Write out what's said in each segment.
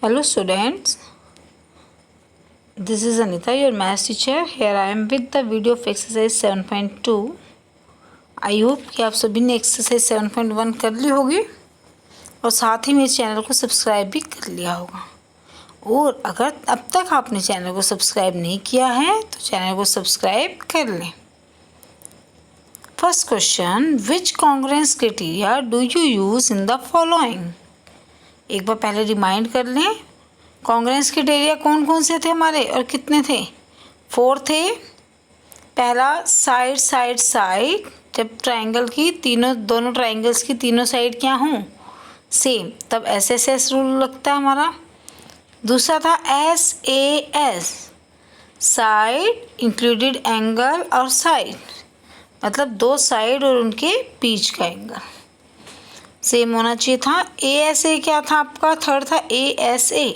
Hello students, this is Anita, your math teacher. Here I am with the video of exercise 7.2. I hope कि आप सभी ने exercise 7.1 कर ली होगी और साथ ही मेरे चैनल को सब्सक्राइब भी कर लिया होगा। और अगर अब तक आपने चैनल को सब्सक्राइब नहीं किया है तो चैनल को सब्सक्राइब कर लें। First question, which congruence criteria do you use in the following. एक बार पहले रिमाइंड कर लें, कॉन्ग्रुएंस क्राइटेरिया कौन कौन से थे हमारे और कितने थे। 4 थे। पहला साइड साइड साइड, जब ट्राइंगल की दोनों ट्राइंगल्स की तीनों साइड क्या हों सेम, तब एस रूल लगता है हमारा। दूसरा था SAS, साइड इंक्लूडेड एंगल और साइड, मतलब दो साइड और उनके बीच का एंगल सेम होना चाहिए था। ASA क्या था आपका, थर्ड था ASA,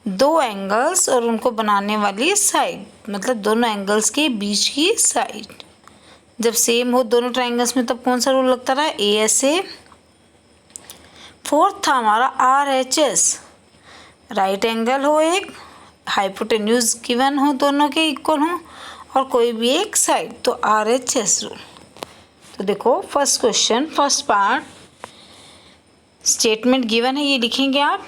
दो एंगल्स और उनको बनाने वाली साइड, मतलब दोनों एंगल्स के बीच की साइड जब सेम हो दोनों ट्राइंगल्स में, तब कौन सा रूल लगता रहा, ASA। फोर्थ था हमारा RHS, राइट एंगल हो एक, हाइपोटेन्यूज गिवन हो, दोनों के इक्वल हो और कोई भी एक साइड, तो RHS रूल। तो देखो first question, first part statement given है, ये लिखेंगे आप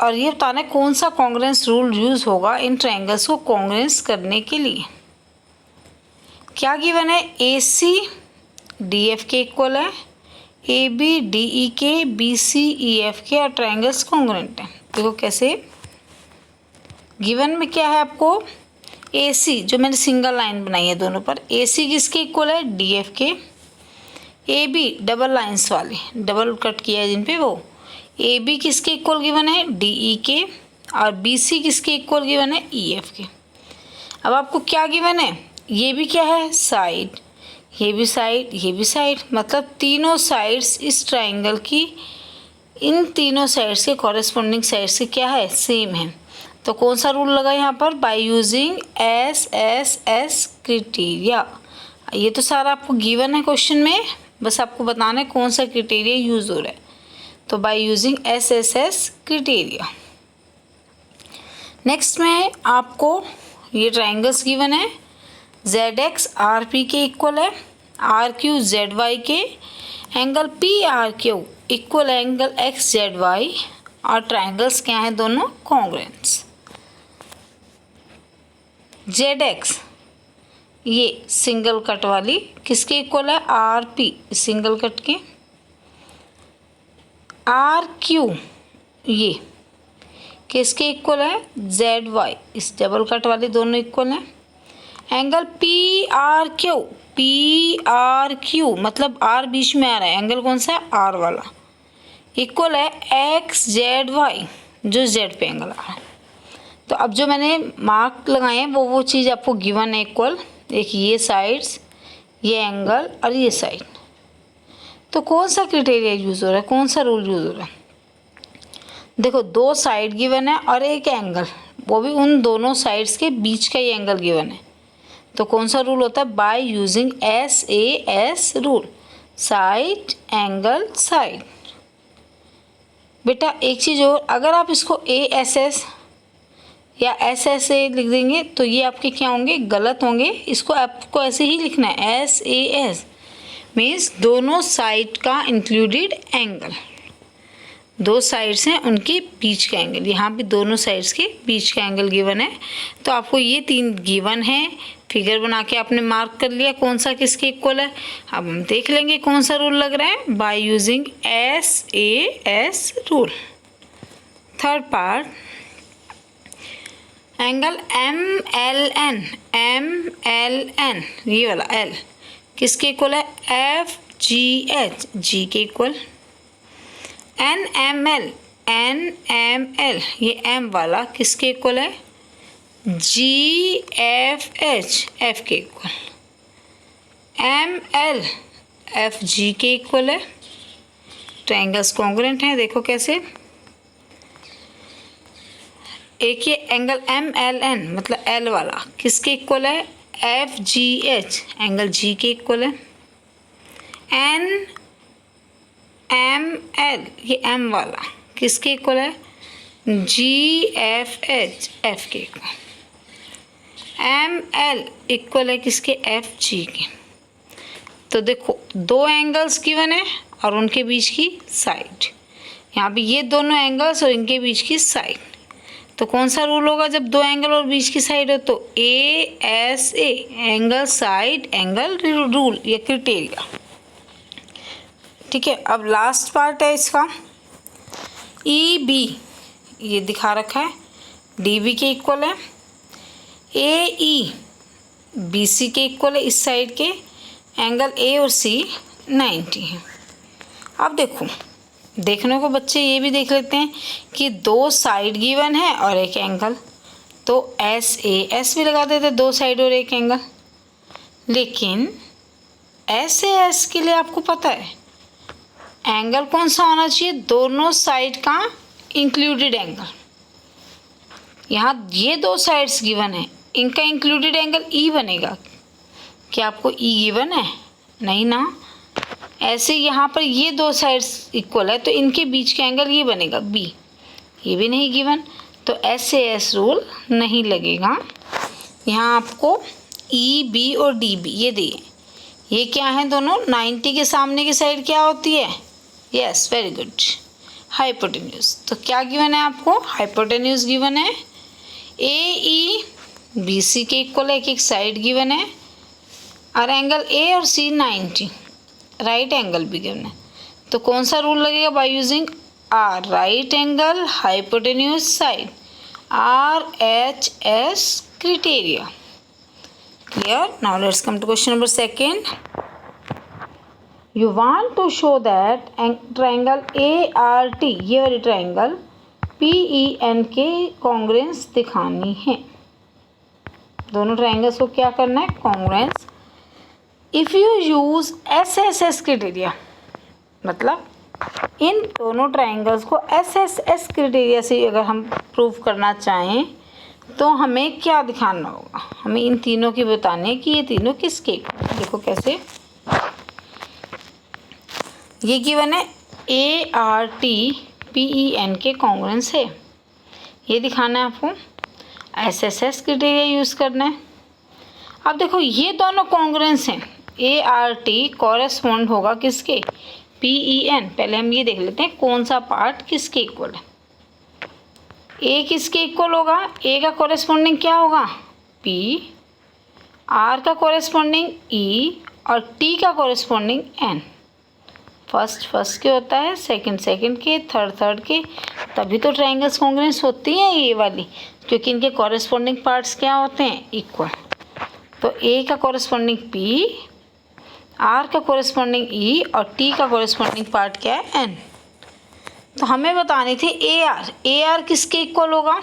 और ये बताना है कौन सा कॉन्ग्रुएंस रूल यूज़ होगा इन ट्रायंगल्स को कॉन्ग्रुएंस करने के लिए। क्या गिवन है, AC DF के इक्वल है, AB DE के, BC EF के और ट्रायंगल्स कॉन्ग्रुएंट हैं। देखो कैसे गिवन में क्या है आपको, AC जो मैंने सिंगल लाइन बनाई है दोनों पर, AC किसके इक्वल है, DF के। AB डबल लाइंस वाले, डबल कट किया है जिन पे, वो AB किसके इक्वल गिवन है, DE के, और BC किसके इक्वल गिवन है, EF के। अब आपको क्या गिवन है, ये भी क्या है, साइड, ये भी साइड, ये भी साइड, मतलब तीनों साइड्स इस ट्राइंगल की, इन तीनों साइड्स के कॉरेस्पॉन्डिंग साइड्स के क्या है, सेम है। तो कौन सा रूल लगा यहाँ पर, बाय यूजिंग SSS क्राइटेरिया। ये तो सारा आपको गिवन है क्वेश्चन में, बस आपको बताना है कौन सा क्राइटेरिया यूज़ हो रहा है। तो by using SSS criteria. Next में आपको ये ट्राइंगल्स गिवन है, ZX RP के इक्वल है, RQ ZY के, angle PRQ equal angle XZY और ट्राइंगल्स क्या हैं दोनों, कॉन्ग्रुएंस। ZX ये सिंगल कट वाली किसके इक्वल है, RP सिंगल कट के, RQ ये किसके इक्वल है, ZY इस डबल कट वाली, दोनों इक्वल हैं। एंगल PRQ मतलब R बीच में आ रहा है, एंगल कौन सा है, R वाला, इक्वल है XZY जो Z पे एंगल आ रहा है। तो अब जो मैंने मार्क लगाए हैं वो चीज़ आपको गिवन है इक्वल, एक ये साइड्स, ये एंगल और ये साइड। तो कौन सा क्राइटेरिया यूज़ हो रहा है, कौन सा रूल यूज़ हो रहा है, देखो दो साइड गिवन है और एक एंगल, वो भी उन दोनों साइड्स के बीच का ही एंगल गिवन है। तो कौन सा रूल होता है, by using SAS rule, side angle side. बेटा एक चीज़ और, अगर आप इसको ASS या SSA लिख देंगे तो ये आपके क्या होंगे, गलत होंगे। इसको आपको ऐसे ही लिखना है, SAS मीन्स दोनों साइड का इंक्लूडेड एंगल, दो साइड्स हैं उनके बीच का एंगल, यहाँ भी दोनों साइड्स के बीच का एंगल गिवन है। तो आपको ये तीन गिवन है, फिगर बना के आपने मार्क कर लिया कौन सा किसके इक्वल है। अब हम देख लेंगे कौन सा रूल लग रहा है, by using SAS rule. Third part, angle MLN ये वाला L किसके इक्वल है, FGH G के इक्वल। NML ये M वाला किसके इक्वल है, GFH F के इक्वल। ML FG के इक्वल है। ट्रायंगल्स कॉन्ग्रुएंट हैं, देखो कैसे, एक ये एंगल MLN मतलब L वाला किसके इक्वल है, FGH एंगल G के इक्वल है। NML ये M वाला किसके इक्वल है, जी एफ एच एफ के एम एल इक्वल है किसके एफ जी के। तो देखो दो एंगल्स गिवन है और उनके बीच की साइड, यहाँ पे ये दोनों एंगल्स और इनके बीच की साइड। तो कौन सा रूल होगा जब दो एंगल और बीच की साइड हो? तो ए S A angle side angle rule या क्राइटेरिया। ठीक है, अब लास्ट पार्ट है इसका ई बी, ये दिखा रखा है डी बी के इक्वल है, ए ई बी सी के इक्वल है, इस साइड के एंगल ए और सी 90 है। अब देखो देखने को बच्चे ये भी देख लेते हैं कि दो साइड गिवन है और एक एंगल, तो एस ए एस भी लगा देते, दो साइड और एक एंगल। लेकिन एस ए एस के लिए आपको पता है एंगल कौन सा होना चाहिए? दोनों साइड का इंक्लूडेड एंगल। यहाँ ये दो साइड्स गिवन है, इनका इंक्लूडेड एंगल ई बनेगा। क्या आपको ई गिवन है? नहीं ना। ऐसे यहाँ पर ये दो साइड्स इक्वल है तो इनके बीच का एंगल ये बनेगा बी, ये भी नहीं गिवन, तो एस ए एस रूल नहीं लगेगा। यहाँ आपको ई बी और डी बी ये दिए, ये क्या है दोनों? 90 के सामने की साइड क्या होती है? Yes very good, hypotenuse. तो क्या गिवन है आपको? हाइपोटेन्यूज गिवन है। ए ई बी सी के इक्वल है, एक साइड गिवन है और एंगल ए और सी 90, राइट एंगल भी गिवन है। तो कौन सा रूल लगेगा? By using R, right angle hypotenuse side, R H S criteria. Clear? Now let's come to question number second. You want to show that triangle ART, ये वाली triangle PEN के congruence दिखानी है। दोनों ट्राइंगल्स को क्या करना है? Congruence. If you use SSS criteria, मतलब इन दोनों ट्राइंगल्स को SSS क्राइटेरिया से अगर हम प्रूव करना चाहें तो हमें क्या दिखाना होगा? हमें इन तीनों की बताने कि ये तीनों किसके। देखो कैसे, ये गिवन है ART PEN के कॉन्ग्रुएंस है, ये दिखाना है आपको। SSS क्राइटेरिया यूज़ करना है। अब देखो ये दोनों कॉन्ग्रुएंस हैं, ART कॉरेस्पॉन्ड होगा किसके? PEN। पहले हम ये देख लेते हैं कौन सा पार्ट किसके इक्वल है। A किसके इक्वल होगा? A का कॉरेस्पॉन्डिंग क्या होगा? P, R का कॉरेस्पॉन्डिंग E और T का कॉरेस्पॉन्डिंग N। फर्स्ट के होता है, सेकंड के, थर्ड के, तभी तो ट्रायंगल्स कॉन्ग्रुएंस होती हैं ये वाली, क्योंकि इनके कॉरेस्पॉन्डिंग पार्ट्स क्या होते हैं? इक्वल। तो ए का कॉरेस्पॉन्डिंग पी, आर का कॉरेस्पॉन्डिंग ई और टी का कॉरेस्पॉन्डिंग पार्ट क्या है? एन। तो हमें बतानी थी ए आर किसके इक्वल होगा?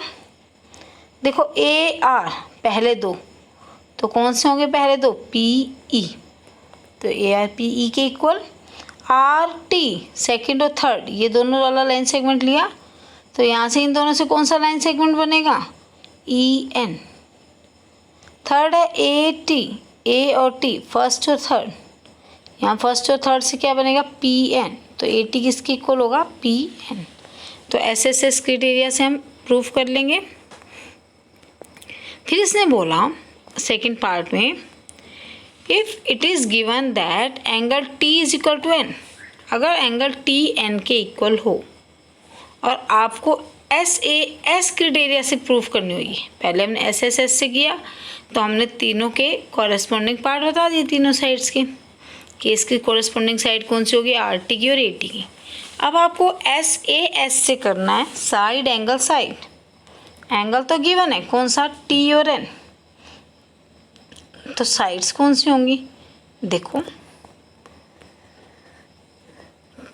देखो ए आर पहले दो, तो कौन से होंगे पहले दो? पी ई, तो ए आर पी ई के इक्वल। आर टी सेकेंड और थर्ड, ये दोनों वाला लाइन सेगमेंट लिया, तो यहाँ से इन दोनों से कौन सा लाइन सेगमेंट बनेगा? E N. थर्ड है ए टी, ए और टी फर्स्ट और थर्ड, यहाँ फर्स्ट और थर्ड से क्या बनेगा? P N. तो ए टी किसके इक्वल होगा? P N. तो एस एस एस क्राइटेरिया से हम प्रूफ कर लेंगे। फिर इसने बोला सेकेंड पार्ट में, if it is given that angle T is equal to N, अगर एंगल टी एन के इक्वल हो और आपको एस ए एस क्राइटेरिया से प्रूफ करनी होगी। पहले हमने एस एस एस से किया तो हमने तीनों के कॉरेस्पॉन्डिंग पार्ट बता दिए, तीनों साइड्स के, कि इसकी कॉरेस्पॉन्डिंग साइड कौन सी होगी? आर टी की और ए टी की। अब आपको एस ए एस से करना है साइड एंगल साइड। एंगल तो गिवन है, कौन सा? टी और एन। तो साइड्स कौन सी होंगी? देखो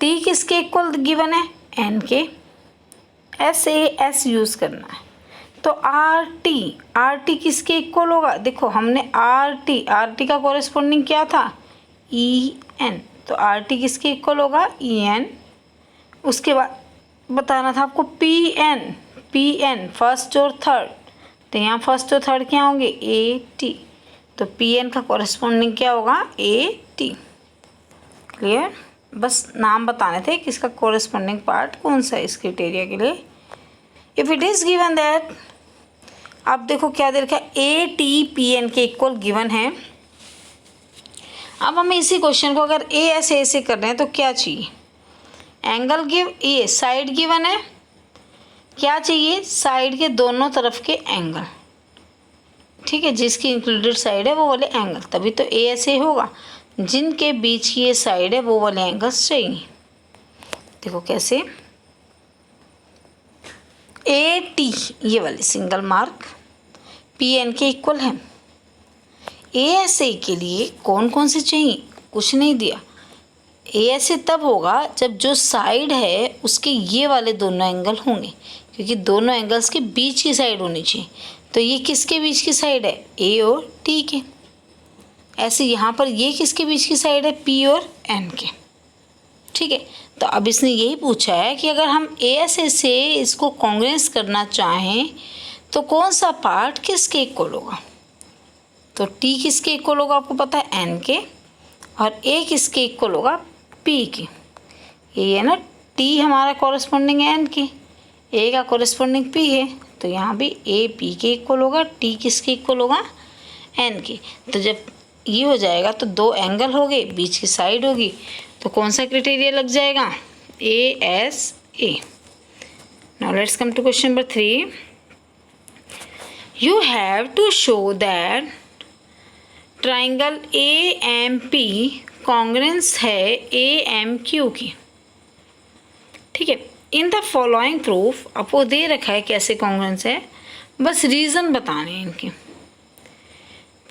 टी किसके इक्वल गिवन है? एन के। एस ए एस यूज़ करना है, तो आर टी किसके इक्वल होगा? देखो हमने आर टी का कॉरेस्पॉन्डिंग क्या था? E N. तो आर टी किसके इक्वल होगा? E N. उसके बाद बताना था आपको पी एन फर्स्ट और थर्ड, तो यहाँ फर्स्ट और थर्ड क्या होंगे? A T. तो पी एन का कॉरेस्पॉन्डिंग क्या होगा? A T. क्लियर? बस नाम बताने थे कि इसका कॉरेस्पॉन्डिंग पार्ट कौन सा है इस क्राइटेरिया के लिए। If it is given that, अब देखो क्या दे रखा है, ए टी पी एन के इक्वल गिवन है। अब हमें इसी क्वेश्चन को अगर ए ऐसे कर रहे हैं तो क्या चाहिए, एंगल गिव, ये साइड गिवन है, क्या चाहिए, साइड के दोनों तरफ के एंगल, ठीक है, जिसकी इंक्लूडेड साइड है वो वाले एंगल, तभी तो ए ऐसे होगा, जिनके बीच की ये साइड है वो वाले एंगल्स चाहिए। देखो कैसे, ए टी ये वाले सिंगल मार्क पी एन के इक्वल है। ए एस ए के लिए कौन कौन से चाहिए, कुछ नहीं दिया। ए एस ए तब होगा जब जो साइड है उसके ये वाले दोनों एंगल होंगे, क्योंकि दोनों एंगल्स के बीच की साइड होनी चाहिए। तो ये किसके बीच की साइड है, ए और टी के। ऐसे यहाँ पर ये किसके बीच की साइड है, पी और एन के, ठीक है। तो अब इसने यही पूछा है कि अगर हम ए एस ए से इसको कॉन्ग्रेंस करना चाहें तो कौन सा पार्ट किसके इक्वल होगा। तो टी किसके इक्वल होगा आपको पता है, एन के, और ए किसके इक्वल होगा, पी के। ये है ना, टी हमारा कॉरेस्पॉन्डिंग है एन के, ए का कॉरेस्पॉन्डिंग पी है, तो यहाँ भी ए पी के इक्वल होगा, टी किसके इक्वल होगा, एन के। तो जब ये हो जाएगा तो दो एंगल हो गए, बीच की साइड होगी, तो कौन सा क्राइटेरिया लग जाएगा, A S A. Now let's come to question number 3। You have to show that triangle A M P congruence है ए एम क्यू की, ठीक है। इन द फॉलोइंग प्रूफ, आपको दे रखा है कैसे कॉन्ग्रेंस है, बस रीज़न बताने हैं इनके।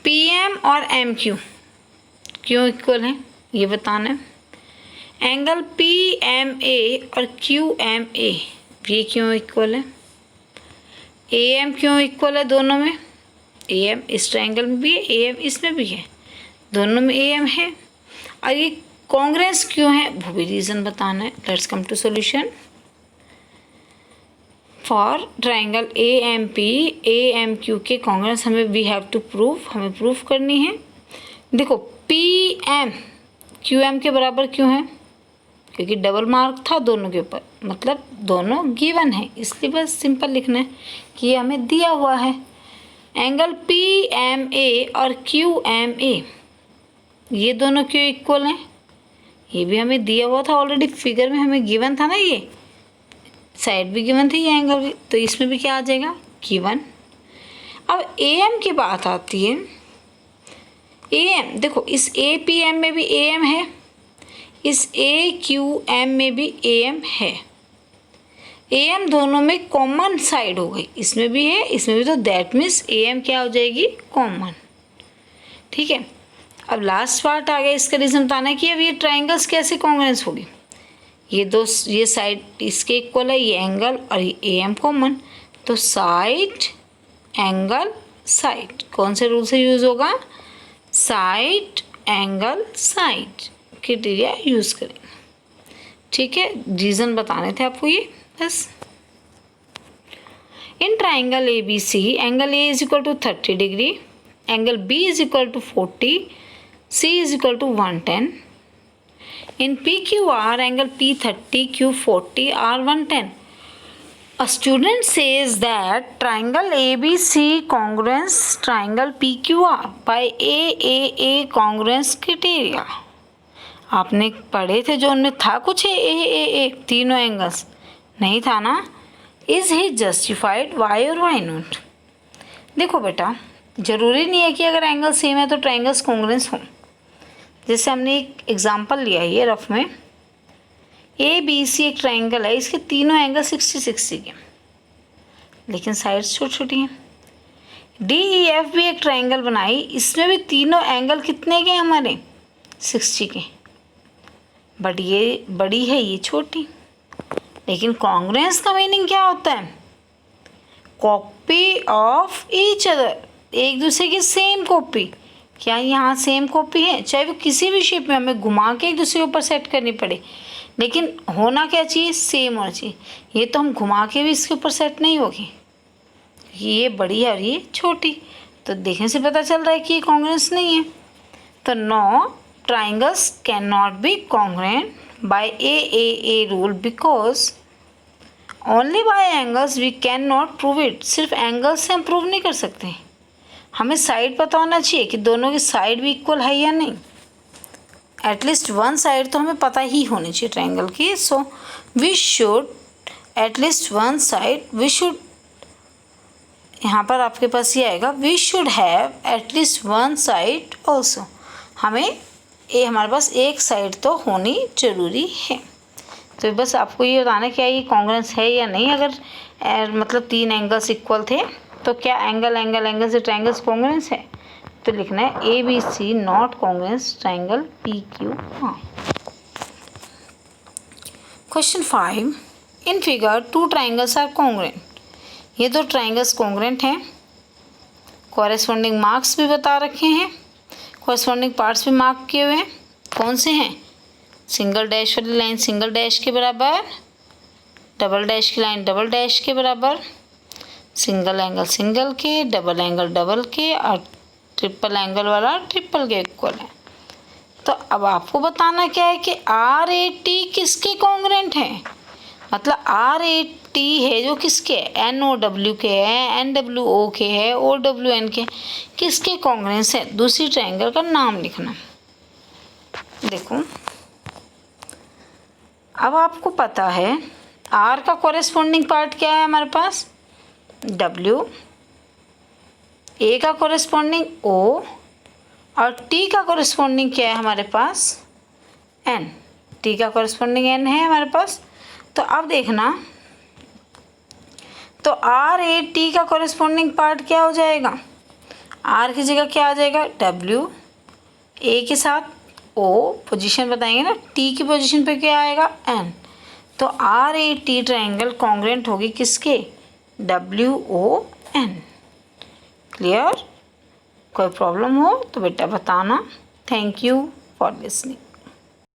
पी एम और एम क्यू क्यों इक्वल हैं ये बताना है। एंगल पी एम ए और क्यू एम ए ये क्यों इक्वल है। ए एम क्यों इक्वल है दोनों में, ए एम इस ट्रायंगल में भी है, ए एम इसमें भी है, दोनों में ए एम है। और ये कॉन्ग्रेंस क्यों है वो भी रीज़न बताना है। Let's come to solution. For triangle A M P A M Q के कॉन्ग्रेंस हमें वी हैव टू प्रूव, हमें प्रूफ करनी है। देखो पी एम क्यू एम के बराबर क्यों है, क्योंकि डबल मार्क था दोनों के ऊपर, मतलब दोनों गिवन है, इसलिए बस सिंपल लिखना है कि ये हमें दिया हुआ है। एंगल पी एम ए और क्यू एम ए ये दोनों क्यों इक्वल हैं, ये भी हमें दिया हुआ था ऑलरेडी, फिगर में हमें गिवन था ना, ये साइड भी गिवन थी, ये एंगल भी, तो इसमें भी क्या आ जाएगा, गिवन। अब ए एम की बात आती है। ए एम देखो, इस ए पी एम में भी ए एम है, इस ए क्यू एम में भी ए एम है। ए एम दोनों में कॉमन साइड हो गई, इसमें भी है इसमें भी, तो दैट मीन्स ए एम क्या हो जाएगी, कॉमन, ठीक है। अब लास्ट पार्ट आ गया, इसका रीज़न बताना है कि अब ये ट्राइंगल्स कैसे कॉन्ग्रेंस होगी। ये दो, ये साइड इसके इक्वल है, ये एंगल और ये ए एम कॉमन, तो साइड एंगल साइड कौन से रूल से यूज़ होगा, side angle side criteria use करेंगे, ठीक है। रीज़न बताने थे आपको ये बस। In triangle A B C angle A is equal to 30 degree, angle B is equal to 40, C is equal to 110. In PQR, angle P30, Q40 are 110. A student says that triangle ABC congruence triangle PQR by AAA congruence criteria. आपने पढ़े थे जो उनमें था कुछ AAA तीनों angles नहीं था ना। Is he justified? Why or why not? देखो बेटा, ज़रूरी नहीं है कि अगर एंगल सेम है तो ट्राइंगल्स कॉन्ग्रुएंस हों। जैसे हमने एक एग्जांपल लिया है ये रफ में, ए बी सी एक ट्राइंगल है, इसके तीनों एंगल 60-60 के, लेकिन साइड्स छोटी छोटी हैं। डी ई एफ भी एक ट्राइंगल बनाई, इसमें भी तीनों एंगल कितने के हमारे 60 के, बट ये बड़ी है ये छोटी। लेकिन कॉन्ग्रुएंस का मीनिंग क्या होता है, कॉपी ऑफ ईच अदर, एक दूसरे की सेम कॉपी। क्या यहाँ सेम कॉपी है, चाहे वो किसी भी शेप में हमें घुमा के एक दूसरे के ऊपर सेट करनी पड़े, लेकिन होना क्या चाहिए, सेम होना चाहिए। ये तो हम घुमा के भी इसके ऊपर सेट नहीं होगी, ये बड़ी है और ये छोटी, तो देखने से पता चल रहा है कि ये कॉन्ग्रुएंस नहीं है। तो no, triangles can not be congruent by a rule because only by angles we can not prove it. सिर्फ एंगल से हम प्रूव नहीं कर सकते, हमें साइड पता होना चाहिए कि दोनों की साइड भी इक्वल है या नहीं। एटलीस्ट वन साइड तो हमें पता ही होनी चाहिए ट्रायंगल की। So we should at least one side, we should, यहाँ पर आपके पास ये आएगा we should have at least one side also. हमें ये हमारे पास एक साइड तो होनी जरूरी है। तो बस आपको ये बताना क्या ये कॉन्ग्रेंस है या नहीं। अगर मतलब तीन एंगल्स इक्वल थे तो क्या एंगल एंगल एंगल से ट्रायंगल्स कॉन्ग्रेंस है, तो लिखना है A B C not congruence triangle P Q R. Question 5, in figure two triangles are congruent. ये दो ट्रायंगल्स कॉन्ग्रेंट हैं, कॉरेस्पॉन्डिंग मार्क्स भी बता रखे हैं, कॉरेस्पॉन्डिंग पार्ट्स भी मार्क किए हुए हैं। कौन से हैं? सिंगल डैश वाली लाइन सिंगल डैश के बराबर, डबल डैश की लाइन डबल डैश के बराबर, सिंगल एंगल सिंगल के, डबल एंगल डबल के और ट्रिपल एंगल वाला ट्रिपल के इक्वल है। तो अब आपको बताना क्या है कि आर ए टी किसके कॉन्ग्रेंट है। मतलब आर ए टी है जो किसके, एन ओ डब्ल्यू के है, एन डब्ल्यू ओ के है, ओ डब्ल्यू एन के, किसके कॉन्ग्रेंस है। दूसरी ट्रायंगल का नाम लिखना। देखो अब आपको पता है आर का कॉरेस्पॉन्डिंग पार्ट क्या है हमारे पास, डब्ल्यू, ए का कॉरेस्पॉन्डिंग ओ और टी का कॉरेस्पॉन्डिंग क्या है हमारे पास, एन। टी का कॉरेस्पॉन्डिंग एन है हमारे पास। तो अब देखना, तो आर ए टी का कॉरेस्पॉन्डिंग पार्ट क्या हो जाएगा, आर की जगह क्या आ जाएगा डब्ल्यू, ए के साथ ओ पोजीशन बताएंगे ना, टी की पोजीशन पे क्या आएगा एन। तो R A T triangle congruent होगी किसके, डब्ल्यू ओ एन। क्लियर? कोई प्रॉब्लम हो तो बेटा बताना। Thank you for listening.